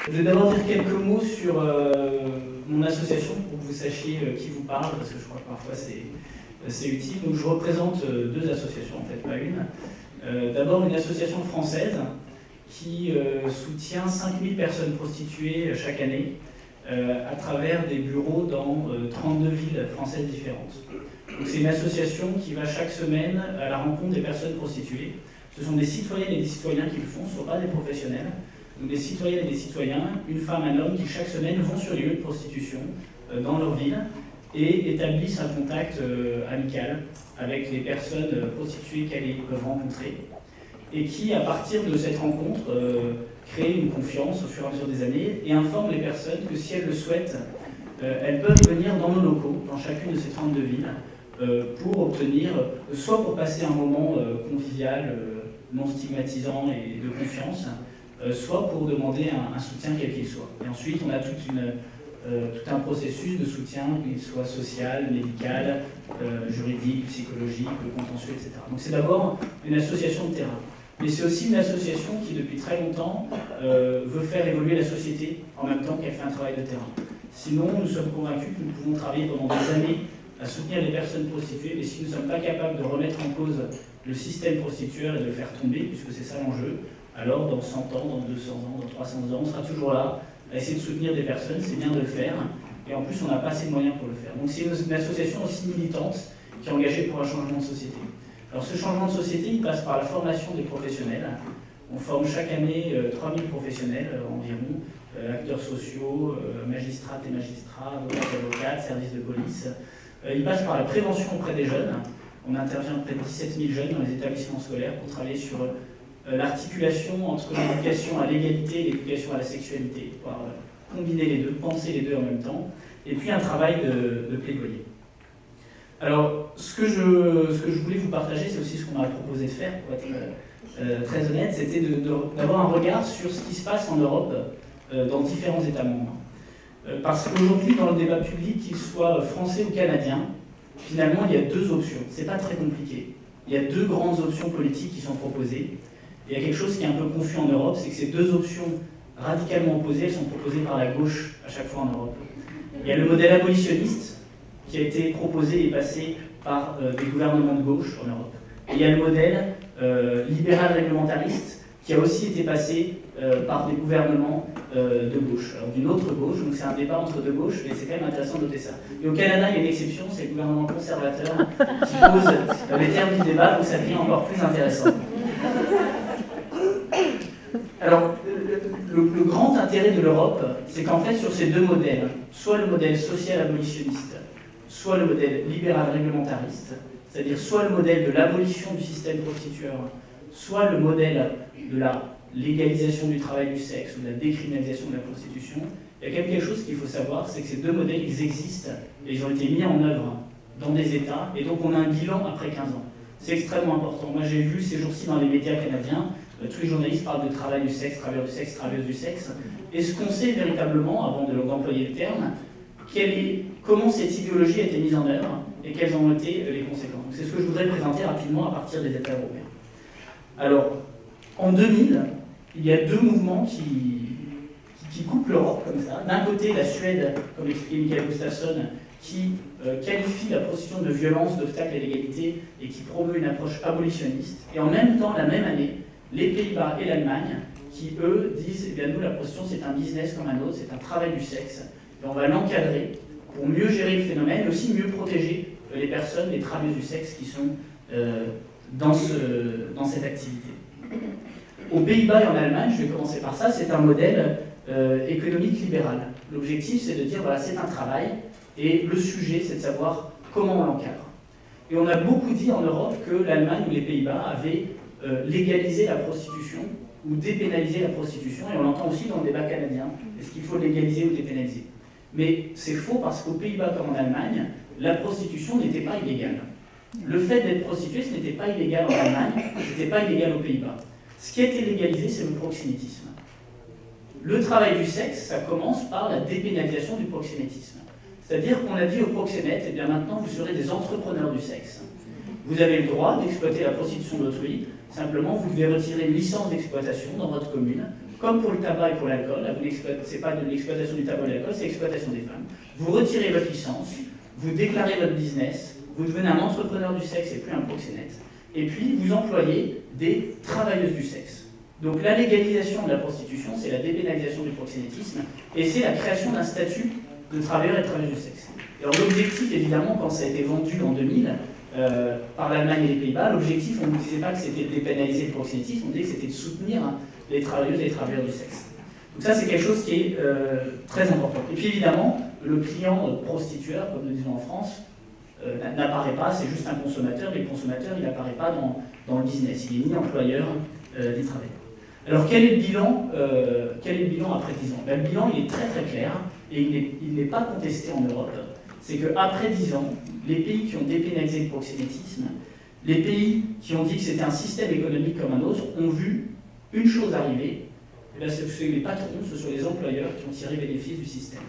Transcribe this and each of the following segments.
Je vais d'abord dire quelques mots sur mon association pour que vous sachiez qui vous parle, parce que je crois que parfois c'est utile. Donc je représente deux associations, en fait, pas une. D'abord une association française qui soutient 5000 personnes prostituées chaque année à travers des bureaux dans 32 villes françaises différentes. C'est une association qui va chaque semaine à la rencontre des personnes prostituées. Ce sont des citoyennes et des citoyens qui le font, ce ne sont pas des professionnels. Donc des citoyennes et des citoyens, une femme, un homme, qui chaque semaine vont sur les lieux de prostitution dans leur ville et établissent un contact amical avec les personnes prostituées qu'elles peuvent rencontrer et qui, à partir de cette rencontre, créent une confiance au fur et à mesure des années et informent les personnes que si elles le souhaitent, elles peuvent venir dans nos locaux, dans chacune de ces 32 villes, pour obtenir, soit pour passer un moment convivial, non stigmatisant et de confiance, soit pour demander un soutien quel qu'il soit. Et ensuite, on a tout un processus de soutien, qu'il soit social, médical, juridique, psychologique, contentieux, etc. Donc c'est d'abord une association de terrain. Mais c'est aussi une association qui, depuis très longtemps, veut faire évoluer la société en même temps qu'elle fait un travail de terrain. Sinon, nous sommes convaincus que nous pouvons travailler pendant des années à soutenir les personnes prostituées, mais si nous ne sommes pas capables de remettre en cause le système prostitueur et de le faire tomber, puisque c'est ça l'enjeu, alors dans 100 ans, dans 200 ans, dans 300 ans, on sera toujours là à essayer de soutenir des personnes, c'est bien de le faire, et en plus on n'a pas assez de moyens pour le faire. Donc c'est une association aussi militante qui est engagée pour un changement de société. Alors ce changement de société, il passe par la formation des professionnels. On forme chaque année 3000 professionnels environ, acteurs sociaux, magistrates et magistrats, avocats, services de police. Il passe par la prévention auprès des jeunes. On intervient auprès de 17 000 jeunes dans les établissements scolaires pour travailler sur l'articulation entre l'éducation à l'égalité et l'éducation à la sexualité, pour combiner les deux, penser les deux en même temps, et puis un travail de plaidoyer. Alors, ce que je voulais vous partager, c'est aussi ce qu'on m'a proposé de faire, pour être très honnête, c'était d'avoir un regard sur ce qui se passe en Europe dans différents États membres. Parce qu'aujourd'hui, dans le débat public, qu'il soit français ou canadien, finalement, il y a deux options. C'est pas très compliqué. Il y a deux grandes options politiques qui sont proposées. Et il y a quelque chose qui est un peu confus en Europe, c'est que ces deux options radicalement opposées, elles sont proposées par la gauche à chaque fois en Europe. Il y a le modèle abolitionniste, qui a été proposé et passé par des gouvernements de gauche en Europe. Et il y a le modèle libéral réglementariste, qui a aussi été passé par des gouvernements de gauche, alors d'une autre gauche, donc c'est un débat entre deux gauches, mais c'est quand même intéressant de noter ça. Et au Canada, il y a une exception, c'est le gouvernement conservateur qui pose les termes du débat, donc ça devient encore plus intéressant. Alors, le grand intérêt de l'Europe, c'est qu'en fait, sur ces deux modèles, soit le modèle social abolitionniste, soit le modèle libéral réglementariste, c'est-à-dire soit le modèle de l'abolition du système prostitueur, soit le modèle de la légalisation du travail du sexe ou de la décriminalisation de la prostitution, il y a quand même quelque chose qu'il faut savoir, c'est que ces deux modèles, ils existent et ils ont été mis en œuvre dans des États, et donc on a un bilan après 15 ans. C'est extrêmement important. Moi j'ai vu ces jours-ci dans les médias canadiens, tous les journalistes parlent de travail du sexe, travailleurs du sexe, travailleuses du sexe, et ce qu'on sait véritablement, avant d'employer le terme, comment cette idéologie a été mise en œuvre et quelles ont été les conséquences. C'est ce que je voudrais présenter rapidement à partir des États européens. Alors, en 2000, il y a deux mouvements qui coupent l'Europe comme ça. D'un côté, la Suède, comme expliquait Mikael Gustafsson, qui qualifie la prostitution de violence, d'obstacle à l'égalité et qui promeut une approche abolitionniste. Et en même temps, la même année, les Pays-Bas et l'Allemagne, qui eux disent, eh bien nous, la prostitution c'est un business comme un autre, c'est un travail du sexe, et on va l'encadrer pour mieux gérer le phénomène, mais aussi mieux protéger les personnes, les travailleuses du sexe qui sont dans cette activité. Aux Pays-Bas et en Allemagne, je vais commencer par ça, c'est un modèle économique libéral. L'objectif c'est de dire, voilà, c'est un travail, et le sujet c'est de savoir comment on l'encadre. Et on a beaucoup dit en Europe que l'Allemagne ou les Pays-Bas avaient légaliser la prostitution ou dépénaliser la prostitution, et on l'entend aussi dans le débat canadien, est-ce qu'il faut légaliser ou dépénaliser? Mais c'est faux parce qu'aux Pays-Bas comme en Allemagne, la prostitution n'était pas illégale. Le fait d'être prostitué, ce n'était pas illégal en Allemagne, ce n'était pas illégal aux Pays-Bas. Ce qui a été légalisé, c'est le proxénétisme. Le travail du sexe, ça commence par la dépénalisation du proxénétisme. C'est-à-dire qu'on a dit aux proxénètes, eh bien maintenant vous serez des entrepreneurs du sexe. Vous avez le droit d'exploiter la prostitution d'autrui, simplement vous devez retirer une licence d'exploitation dans votre commune, comme pour le tabac et pour l'alcool, c'est pas de l'exploitation du tabac et de l'alcool, c'est l'exploitation des femmes. Vous retirez votre licence, vous déclarez votre business, vous devenez un entrepreneur du sexe et plus un proxénète, et puis vous employez des travailleuses du sexe. Donc la légalisation de la prostitution, c'est la dépénalisation du proxénétisme, et c'est la création d'un statut de travailleur et de travailleuse du sexe. Alors l'objectif, évidemment, quand ça a été vendu en 2000, par l'Allemagne et les Pays-Bas, l'objectif, on ne disait pas que c'était de dépénaliser le proxénétisme, on disait que c'était de soutenir les travailleuses et les travailleurs du sexe. Donc ça, c'est quelque chose qui est très important. Et puis évidemment, le client prostitueur, comme nous disons en France, n'apparaît pas, c'est juste un consommateur, mais le consommateur, il n'apparaît pas dans le business, il est ni employeur des travailleurs. Alors quel est le bilan après 10 ans? Le bilan, il est très très clair, et il n'est pas contesté en Europe. C'est qu'après 10 ans, les pays qui ont dépénalisé le proxénétisme, les pays qui ont dit que c'était un système économique comme un autre, ont vu une chose arriver, c'est les patrons, ce sont les employeurs qui ont tiré bénéfice du système.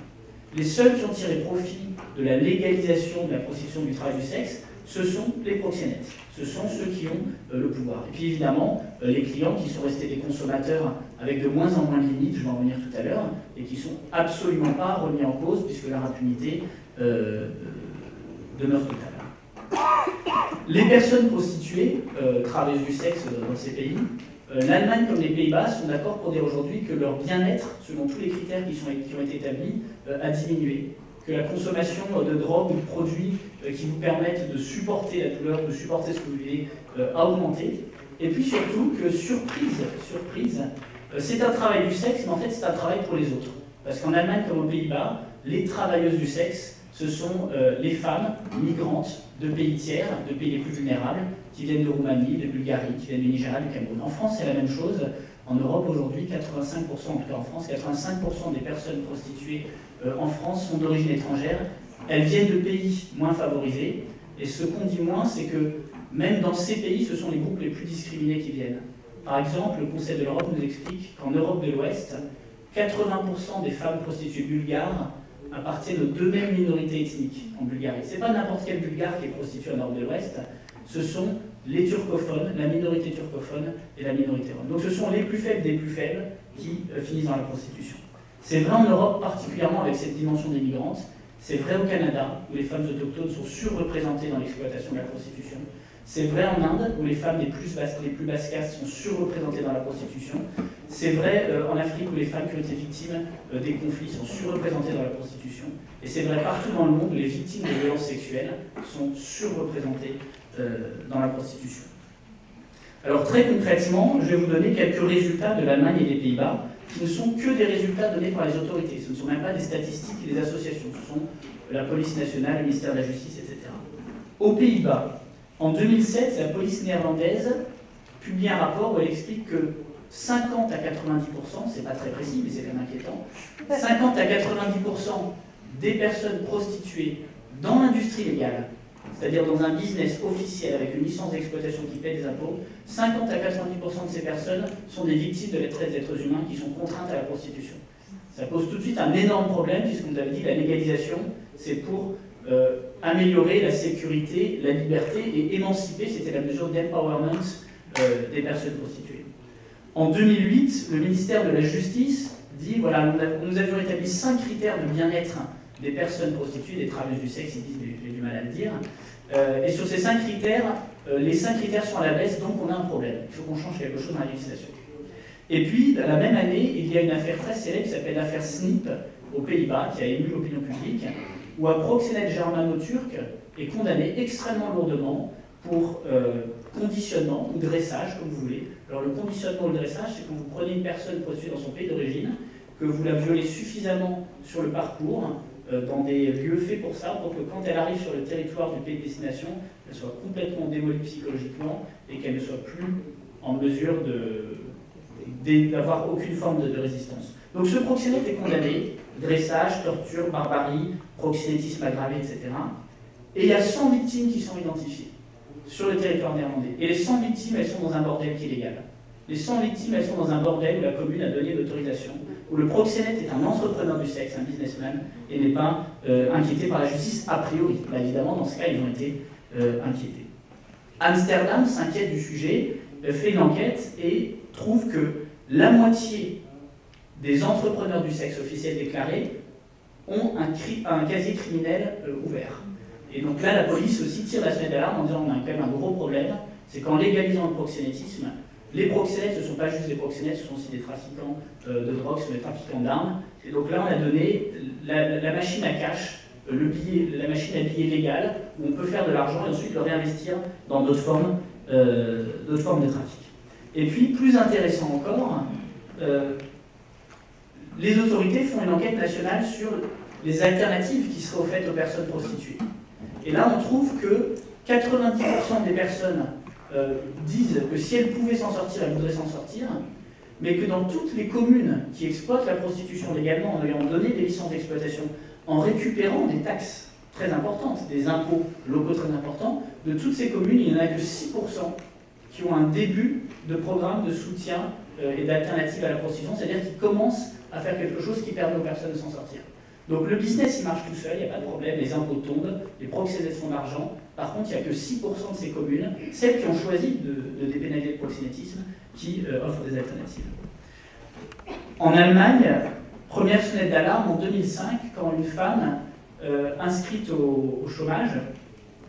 Les seuls qui ont tiré profit de la légalisation de la prostitution du travail du sexe, ce sont les proxénètes, ce sont ceux qui ont le pouvoir. Et puis évidemment, les clients qui sont restés des consommateurs avec de moins en moins de limites, je vais en revenir tout à l'heure, et qui ne sont absolument pas remis en cause puisque leur impunité demeure totale. Les personnes prostituées, travailleuses du sexe dans ces pays, l'Allemagne comme les Pays-Bas sont d'accord pour dire aujourd'hui que leur bien-être, selon tous les critères qui ont été établis, a diminué. Que la consommation de drogue ou de produits qui vous permettent de supporter la douleur, de supporter ce que vous vivez, a augmenté. Et puis surtout que, surprise, c'est un travail du sexe, mais en fait c'est un travail pour les autres. Parce qu'en Allemagne comme aux Pays-Bas, les travailleuses du sexe, ce sont les femmes migrantes de pays tiers, de pays les plus vulnérables, qui viennent de Roumanie, de Bulgarie, qui viennent du Nigeria, du Cameroun. En France, c'est la même chose. En Europe, aujourd'hui, 85%, en tout cas en France, 85% des personnes prostituées en France sont d'origine étrangère. Elles viennent de pays moins favorisés. Et ce qu'on dit moins, c'est que même dans ces pays, ce sont les groupes les plus discriminés qui viennent. Par exemple, le Conseil de l'Europe nous explique qu'en Europe de l'Ouest, 80% des femmes prostituées bulgares appartiennent aux deux mêmes minorités ethniques en Bulgarie. Ce n'est pas n'importe quel Bulgare qui est prostitué en Europe de l'Ouest, ce sont les turcophones, la minorité turcophone et la minorité rome. Donc ce sont les plus faibles des plus faibles qui finissent dans la prostitution. C'est vrai en Europe, particulièrement avec cette dimension des migrantes. C'est vrai au Canada, où les femmes autochtones sont surreprésentées dans l'exploitation de la prostitution. C'est vrai en Inde, où les femmes les plus basses castes sont surreprésentées dans la prostitution. C'est vrai en Afrique, où les femmes qui ont été victimes des conflits sont surreprésentées dans la prostitution. Et c'est vrai partout dans le monde, où les victimes de violences sexuelles sont surreprésentées dans la prostitution. Alors très concrètement, je vais vous donner quelques résultats de l'Allemagne et des Pays-Bas, qui ne sont que des résultats donnés par les autorités. Ce ne sont même pas des statistiques et des associations, ce sont la police nationale, le ministère de la Justice, etc. Aux Pays-Bas, en 2007, la police néerlandaise publie un rapport où elle explique que 50 à 90%, c'est pas très précis, mais c'est quand même inquiétant, 50 à 90% des personnes prostituées dans l'industrie légale, c'est-à-dire dans un business officiel avec une licence d'exploitation qui paie des impôts, 50 à 90% de ces personnes sont des victimes de la traite d'êtres humains qui sont contraintes à la prostitution. Ça pose tout de suite un énorme problème, puisqu'on vous avait dit la légalisation, c'est pour améliorer la sécurité, la liberté et émanciper, c'était la mesure d'empowerment des personnes prostituées. En 2008, le ministère de la Justice dit, voilà, nous avions établi 5 critères de bien-être des personnes prostituées, des travailleuses du sexe, ils disent, j'ai du mal à le dire, et sur ces 5 critères, les 5 critères sont à la baisse, donc on a un problème, il faut qu'on change quelque chose dans la législation. Et puis, la même année, il y a une affaire très célèbre qui s'appelle l'affaire Snip aux Pays-Bas, qui a ému l'opinion publique, où un proxénète germano-turc est condamné extrêmement lourdement pour conditionnement ou dressage, comme vous voulez. Alors le conditionnement ou le dressage, c'est quand vous prenez une personne prostituée dans son pays d'origine, que vous la violez suffisamment sur le parcours, dans des lieux faits pour ça, pour que quand elle arrive sur le territoire du pays de destination, elle soit complètement démolie psychologiquement et qu'elle ne soit plus en mesure d'avoir aucune forme de résistance. Donc ce proxénète est condamné, dressage, torture, barbarie, proxénétisme aggravé, etc. Et il y a 100 victimes qui sont identifiées sur le territoire néerlandais. Et les 100 victimes, elles sont dans un bordel qui est légal. Les 100 victimes, elles sont dans un bordel où la commune a donné l'autorisation, où le proxénète est un entrepreneur du sexe, un businessman, et n'est pas inquiété par la justice a priori. Là, évidemment, dans ce cas, ils ont été inquiétés. Amsterdam s'inquiète du sujet, fait une enquête et trouve que la moitié des entrepreneurs du sexe officiels déclarés ont un casier criminel ouvert. Et donc là, la police aussi tire la sonnette d'alarme en disant on a quand même un gros problème, c'est qu'en légalisant le proxénétisme, les proxénètes, ce ne sont pas juste des proxénètes, ce sont aussi des trafiquants de drogue, ce sont des trafiquants d'armes. Et donc là, on a donné la machine à cash, la machine à billets légale, où on peut faire de l'argent et ensuite le réinvestir dans d'autres formes de trafic. Et puis, plus intéressant encore, les autorités font une enquête nationale sur les alternatives qui seraient offertes aux personnes prostituées. Et là, on trouve que 90% des personnes disent que si elles pouvaient s'en sortir, elles voudraient s'en sortir, mais que dans toutes les communes qui exploitent la prostitution légalement, en ayant donné des licences d'exploitation, en récupérant des taxes très importantes, des impôts locaux très importants, de toutes ces communes, il n'y en a que 6% qui ont un début de programme de soutien et d'alternative à la prostitution, c'est-à-dire qui commencent à faire quelque chose qui permet aux personnes de s'en sortir. Donc le business, il marche tout seul, il n'y a pas de problème, les impôts tombent, les proxénètes font de l'argent. Par contre, il n'y a que 6% de ces communes, celles qui ont choisi de dépénaliser le proxénétisme, qui offrent des alternatives. En Allemagne, première sonnette d'alarme en 2005, quand une femme inscrite au chômage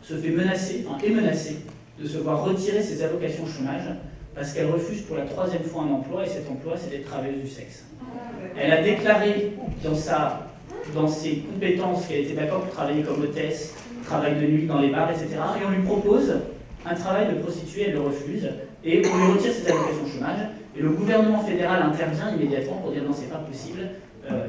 se fait menacer, est menacée de se voir retirer ses allocations chômage parce qu'elle refuse pour la 3e fois un emploi, et cet emploi, c'est d'être travailleuse du sexe. Elle a déclaré dans ses compétences qu'elle était d'accord pour travailler comme hôtesse, travail de nuit dans les bars, etc. Et on lui propose un travail de prostituée, elle le refuse, et on lui retire ses allocations chômage, et le gouvernement fédéral intervient immédiatement pour dire non, c'est pas possible,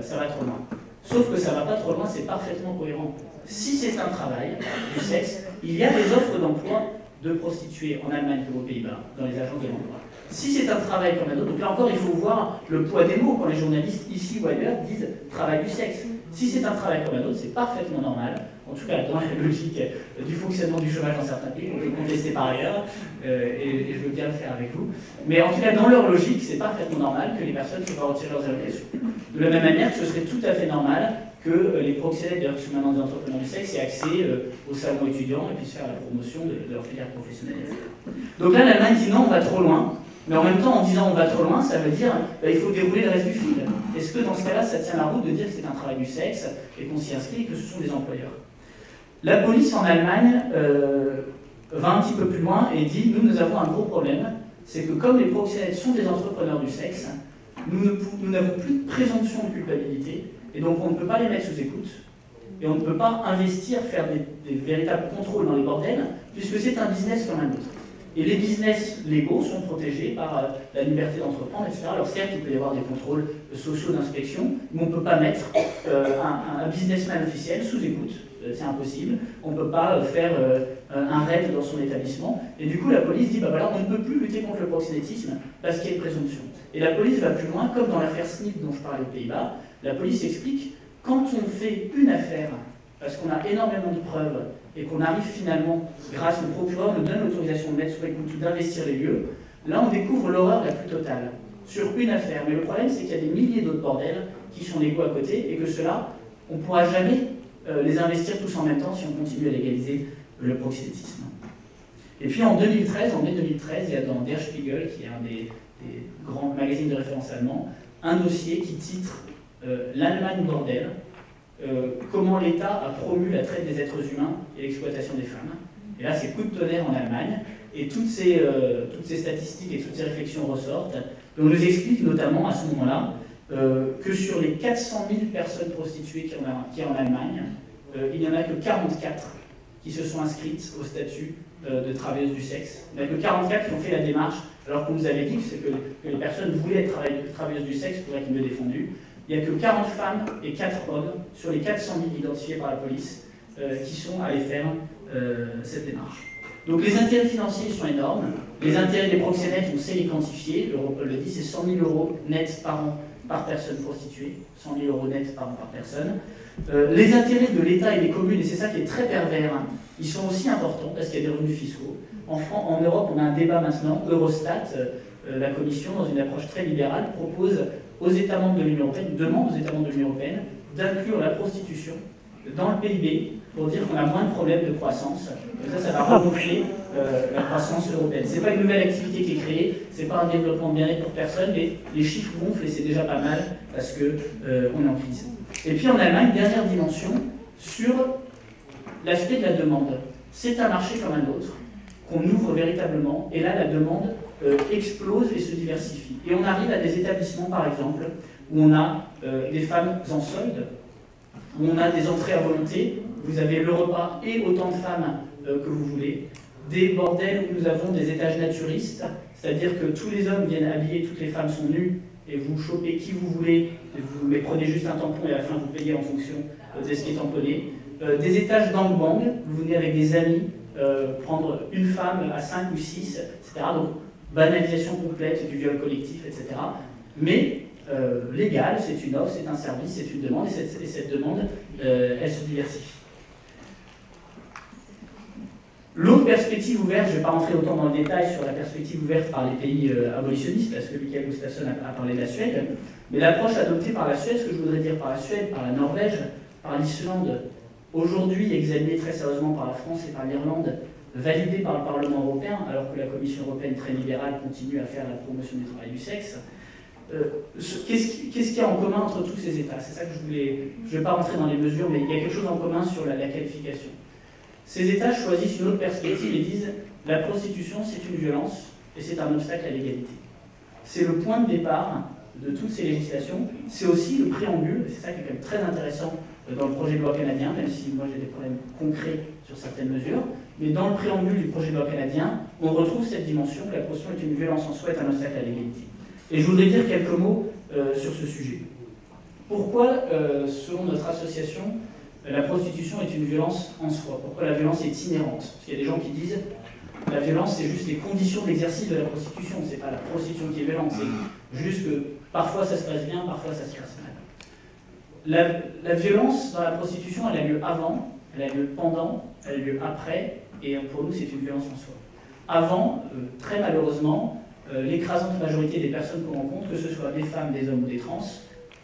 ça va trop loin. Sauf que ça va pas trop loin, c'est parfaitement cohérent. Si c'est un travail du sexe, il y a des offres d'emploi de prostituées en Allemagne comme aux Pays-Bas, dans les agences de l'emploi. Si c'est un travail comme un autre, donc là encore il faut voir le poids des mots quand les journalistes ici ou ailleurs disent travail du sexe. Si c'est un travail comme un autre, c'est parfaitement normal, en tout cas dans la logique du fonctionnement du chômage dans certains pays, on peut contester par ailleurs, et je veux bien le faire avec vous, mais en tout cas dans leur logique, c'est parfaitement normal que les personnes se fassent retirer leurs allocations. De la même manière que ce serait tout à fait normal que les proxénètes, d'ailleurs qui sont maintenant des entrepreneurs du sexe, aient accès au salon étudiant et puissent faire la promotion de leur filière professionnelle, etc. Donc là, l'Allemagne dit non, on va trop loin. Mais en même temps, en disant on va trop loin, ça veut dire il faut dérouler le reste du fil. Est-ce que dans ce cas-là, ça tient la route de dire que c'est un travail du sexe et qu'on s'y inscrit et que ce sont des employeurs? La police en Allemagne va un petit peu plus loin et dit nous avons un gros problème, c'est que comme les proxénètes sont des entrepreneurs du sexe, nous n'avons plus de présomption de culpabilité et donc on ne peut pas les mettre sous écoute et on ne peut pas investir, faire des véritables contrôles dans les bordels puisque c'est un business comme un autre. Et les business légaux sont protégés par la liberté d'entreprendre, etc. Alors certes, il peut y avoir des contrôles sociaux d'inspection, mais on ne peut pas mettre un businessman officiel sous écoute, c'est impossible. On ne peut pas faire un raid dans son établissement. Et du coup, la police dit, bah voilà, on ne peut plus lutter contre le proxénétisme parce qu'il y a une présomption. Et la police va plus loin, comme dans l'affaire Snip dont je parlais aux Pays-Bas. La police explique, quand on fait une affaire, parce qu'on a énormément de preuves, et qu'on arrive finalement, grâce au procureur, nous donne l'autorisation de mettre sous écoute ou d'investir les lieux, là on découvre l'horreur la plus totale, sur une affaire. Mais le problème c'est qu'il y a des milliers d'autres bordels qui sont légaux à côté, et que ceux-là, on ne pourra jamais les investir tous en même temps si on continue à légaliser le proxénétisme. Et puis en mai 2013, il y a dans Der Spiegel, qui est un des grands magazines de référence allemands, un dossier qui titre l'Allemagne bordel, comment l'État a promu la traite des êtres humains et l'exploitation des femmes. Et là, c'est coup de tonnerre en Allemagne, et toutes ces statistiques et toutes ces réflexions ressortent. Et on nous explique notamment à ce moment-là que sur les 400 000 personnes prostituées qu'il y a en Allemagne, il n'y en a que 44 qui se sont inscrites au statut de travailleuses du sexe. Il n'y en a que 44 qui ont fait la démarche, alors qu'on nous avait dit que les personnes voulaient être travailleuses du sexe pour être mieux défendues. Il n'y a que 40 femmes et 4 hommes sur les 400 000 identifiés par la police qui sont allés faire cette démarche. Donc les intérêts financiers sont énormes. Les intérêts des proxénètes, on sait les quantifier. Europol le dit, c'est 100 000 € net par an par personne prostituée. 100 000 € net par an par personne. Les intérêts de l'État et des communes, et c'est ça qui est très pervers, hein, ils sont aussi importants parce qu'il y a des revenus fiscaux. En Europe, on a un débat maintenant. Eurostat, la Commission, dans une approche très libérale, propose aux États membres de l'Union européenne, demande aux États membres de l'Union européenne d'inclure la prostitution dans le PIB pour dire qu'on a moins de problèmes de croissance. Et ça va regonfler la croissance européenne. Ce n'est pas une nouvelle activité qui est créée, ce n'est pas un développement de bien-être pour personne, mais les chiffres gonflent et c'est déjà pas mal parce qu'on est en crise. Et puis en Allemagne, dernière dimension, sur l'aspect de la demande. C'est un marché comme un autre, qu'on ouvre véritablement, et là la demande explose et se diversifie. Et on arrive à des établissements, par exemple, où on a des femmes en solde, où on a des entrées à volonté, vous avez le repas et autant de femmes que vous voulez, des bordels où nous avons des étages naturistes, c'est-à-dire que tous les hommes viennent habiller, toutes les femmes sont nues, et vous chopez qui vous voulez, mais prenez juste un tampon et à la fin vous payez en fonction de ce qui est tamponné. Des étages gangbang, vous venez avec des amis, prendre une femme à 5 ou 6, etc. Donc banalisation complète du viol collectif, etc. Mais légal, c'est une offre, c'est un service, c'est une demande, et cette demande, elle se diversifie. L'autre perspective ouverte, je ne vais pas rentrer autant dans le détail sur la perspective ouverte par les pays abolitionnistes, parce que Mikael Gustafsson a parlé de la Suède, mais l'approche adoptée par la Suède, ce que je voudrais dire par la Suède, par la Norvège, par l'Islande, aujourd'hui examinée très sérieusement par la France et par l'Irlande, validée par le Parlement européen, alors que la Commission européenne très libérale continue à faire la promotion du travail du sexe. Qu'est-ce qu'il y a en commun entre tous ces États? C'est ça que je voulais... Je ne vais pas rentrer dans les mesures, mais il y a quelque chose en commun sur la qualification. Ces États choisissent une autre perspective et disent « la prostitution, c'est une violence et c'est un obstacle à l'égalité ». C'est le point de départ de toutes ces législations. C'est aussi le préambule, et c'est ça qui est quand même très intéressant dans le projet de loi canadien, même si moi j'ai des problèmes concrets sur certaines mesures, mais dans le préambule du projet de loi canadien, on retrouve cette dimension que la prostitution est une violence en soi et un obstacle à l'égalité. Et je voudrais dire quelques mots sur ce sujet. Pourquoi, selon notre association, la prostitution est une violence en soi? Pourquoi la violence est inhérente? Parce qu'il y a des gens qui disent que la violence, c'est juste les conditions d'exercice de la prostitution. C'est pas la prostitution qui est violente, c'est juste que parfois ça se passe bien, parfois ça se passe mal. La violence dans la prostitution, elle a lieu avant, elle a lieu pendant, elle a lieu après, et pour nous, c'est une violence en soi. Avant, très malheureusement, l'écrasante majorité des personnes qu'on rencontre, que ce soit des femmes, des hommes ou des trans,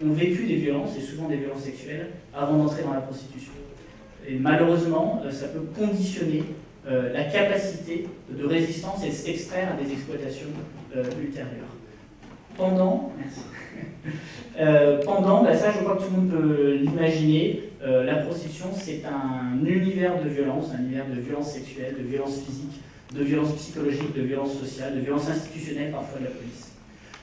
ont vécu des violences, et souvent des violences sexuelles, avant d'entrer dans la prostitution. Et malheureusement, ça peut conditionner la capacité de résistance et de s'extraire à des exploitations ultérieures. Pendant, ça je crois que tout le monde peut l'imaginer, la prostitution c'est un univers de violence, un univers de violence sexuelle, de violence physique, de violence psychologique, de violence sociale, de violence institutionnelle parfois de la police.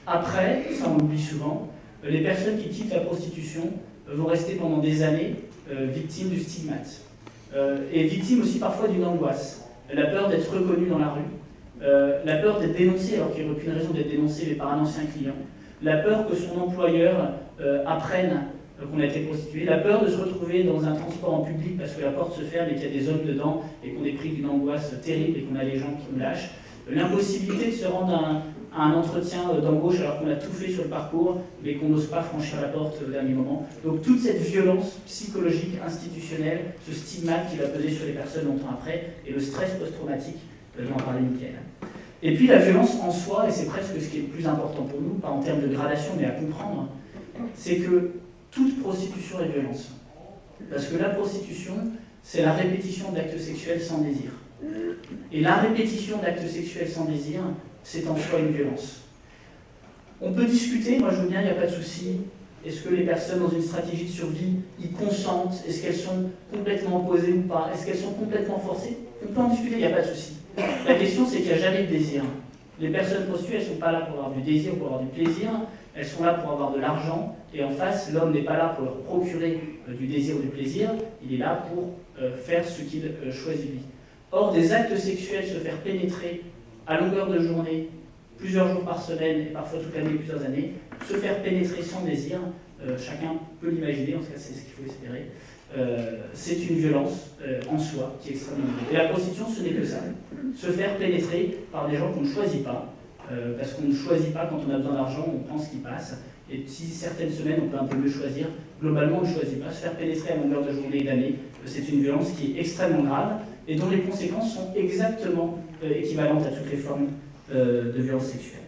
Après, ça on l'oublie souvent, les personnes qui quittent la prostitution vont rester pendant des années victimes du stigmate. Et victimes aussi parfois d'une angoisse. La peur d'être reconnue dans la rue, la peur d'être dénoncée alors qu'il n'y a aucune raison d'être dénoncé mais par un ancien client, la peur que son employeur apprenne qu'on a été prostitué, la peur de se retrouver dans un transport en public parce que la porte se ferme et qu'il y a des hommes dedans et qu'on est pris d'une angoisse terrible et qu'on a les gens qui nous lâchent, l'impossibilité de se rendre à un entretien d'embauche alors qu'on a tout fait sur le parcours mais qu'on n'ose pas franchir la porte au dernier moment. Donc toute cette violence psychologique, institutionnelle, ce stigmate qui va peser sur les personnes longtemps après et le stress post-traumatique dont a parlé Mikael. Et puis la violence en soi, et c'est presque ce qui est le plus important pour nous, pas en termes de gradation mais à comprendre, c'est que toute prostitution est violence. Parce que la prostitution, c'est la répétition d'actes sexuels sans désir. Et la répétition d'actes sexuels sans désir, c'est en soi une violence. On peut discuter, moi je veux bien, il n'y a pas de souci. Est-ce que les personnes dans une stratégie de survie y consentent? Est-ce qu'elles sont complètement opposées ou pas? Est-ce qu'elles sont complètement forcées? On peut en discuter, il n'y a pas de souci. La question c'est qu'il n'y a jamais de désir. Les personnes prostituées, elles ne sont pas là pour avoir du désir, pour avoir du plaisir, elles sont là pour avoir de l'argent, et en face, l'homme n'est pas là pour leur procurer du désir ou du plaisir, il est là pour faire ce qu'il choisit lui. Or, des actes sexuels, se faire pénétrer à longueur de journée, plusieurs jours par semaine, et parfois toute l'année, plusieurs années, se faire pénétrer sans désir, chacun peut l'imaginer, en tout cas c'est ce qu'il faut espérer, c'est une violence en soi qui est extrêmement grave. Et la prostitution, ce n'est que ça, se faire pénétrer par des gens qu'on ne choisit pas, parce qu'on ne choisit pas, quand on a besoin d'argent, on prend ce qui passe, et si certaines semaines on peut un peu mieux choisir, globalement on ne choisit pas, se faire pénétrer à longueur de journée et d'année, c'est une violence qui est extrêmement grave, et dont les conséquences sont exactement équivalentes à toutes les formes de violence sexuelle.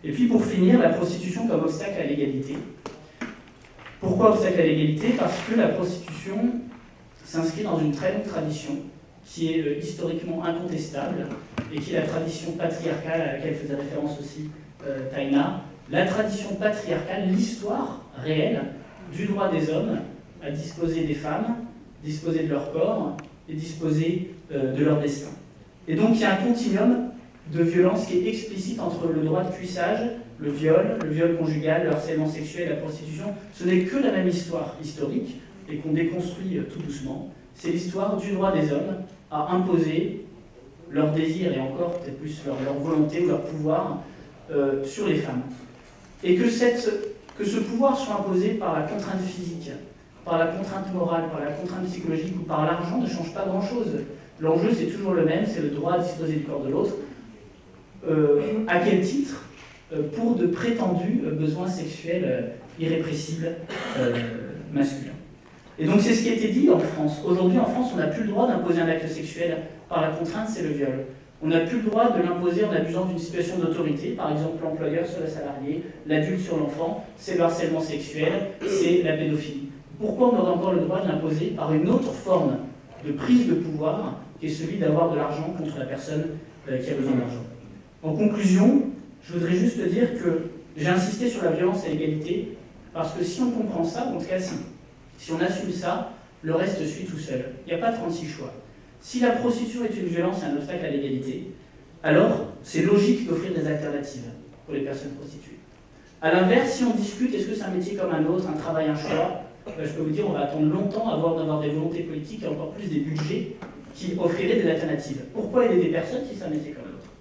Et puis pour finir, la prostitution comme obstacle à l'égalité. Pourquoi obstacle à l'égalité? Parce que la prostitution, s'inscrit dans une très longue tradition qui est historiquement incontestable et qui est la tradition patriarcale à laquelle faisait référence aussi Taina. La tradition patriarcale, l'histoire réelle du droit des hommes à disposer des femmes, disposer de leur corps et disposer de leur destin. Et donc il y a un continuum de violence qui est explicite entre le droit de cuissage, le viol conjugal, le harcèlement sexuel, la prostitution. Ce n'est que la même histoire historique et qu'on déconstruit tout doucement. C'est l'histoire du droit des hommes à imposer leur désir et encore peut-être plus leur volonté ou leur pouvoir sur les femmes. Et que ce pouvoir soit imposé par la contrainte physique, par la contrainte morale, par la contrainte psychologique ou par l'argent ne change pas grand-chose. L'enjeu, c'est toujours le même, c'est le droit à disposer du corps de l'autre. À quel titre? Pour de prétendus besoins sexuels irrépressibles masculins. Et donc c'est ce qui a été dit en France. Aujourd'hui en France, on n'a plus le droit d'imposer un acte sexuel par la contrainte, c'est le viol. On n'a plus le droit de l'imposer en abusant d'une situation d'autorité, par exemple l'employeur sur le salarié, l'adulte sur l'enfant, c'est le harcèlement sexuel, c'est la pédophilie. Pourquoi on aurait encore le droit de l'imposer par une autre forme de prise de pouvoir, qui est celui d'avoir de l'argent contre la personne qui a besoin d'argent? En conclusion, je voudrais juste dire que j'ai insisté sur la violence et l'égalité, parce que si on comprend ça, en tout cas si on assume ça, le reste suit tout seul. Il n'y a pas 36 choix. Si la prostitution est une violence et un obstacle à l'égalité, alors c'est logique d'offrir des alternatives pour les personnes prostituées. A l'inverse, si on discute, est-ce que c'est un métier comme un autre, un travail, un choix, je peux vous dire, on va attendre longtemps avant d'avoir des volontés politiques et encore plus des budgets qui offriraient des alternatives. Pourquoi aider des personnes si c'est un métier comme un autre?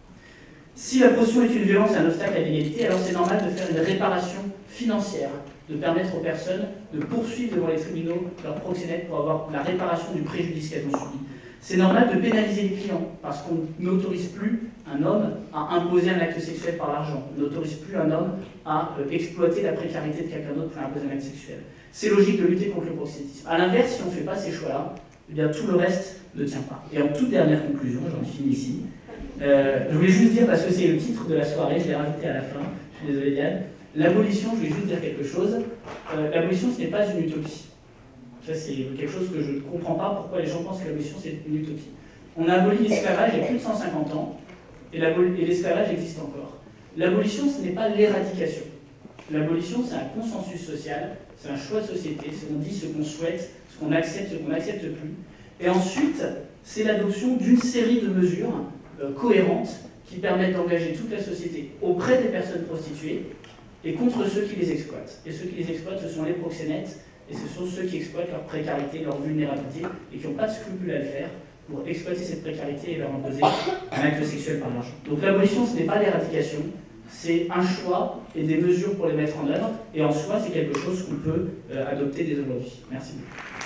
Si la prostitution est une violence et un obstacle à l'égalité, alors c'est normal de faire une réparation financière, de permettre aux personnes de poursuivre devant les tribunaux leurs proxénètes pour avoir la réparation du préjudice qu'elles ont subi. C'est normal de pénaliser les clients, parce qu'on n'autorise plus un homme à imposer un acte sexuel par l'argent. On n'autorise plus un homme à exploiter la précarité de quelqu'un d'autre pour imposer un acte sexuel. C'est logique de lutter contre le proxénétisme. A l'inverse, si on ne fait pas ces choix-là, eh bien tout le reste ne tient pas. Et en toute dernière conclusion, j'en finis ici, je voulais juste dire, parce que c'est le titre de la soirée, je l'ai rajouté à la fin, je suis désolé Yann, l'abolition, je voulais juste dire quelque chose, l'abolition ce n'est pas une utopie. Ça c'est quelque chose que je ne comprends pas, pourquoi les gens pensent que l'abolition c'est une utopie. On a aboli l'esclavage il y a plus de 150 ans, et l'esclavage existe encore. L'abolition ce n'est pas l'éradication. L'abolition c'est un consensus social, c'est un choix de société, c'est on dit ce qu'on souhaite, ce qu'on accepte plus. Et ensuite, c'est l'adoption d'une série de mesures cohérentes qui permettent d'engager toute la société auprès des personnes prostituées et contre ceux qui les exploitent. Et ceux qui les exploitent, ce sont les proxénètes, et ce sont ceux qui exploitent leur précarité, leur vulnérabilité, et qui n'ont pas de scrupule à le faire pour exploiter cette précarité et leur imposer un acte sexuel par l'argent. Donc l'abolition, ce n'est pas l'éradication, c'est un choix et des mesures pour les mettre en œuvre, et en soi, c'est quelque chose qu'on peut adopter dès aujourd'hui. Merci beaucoup.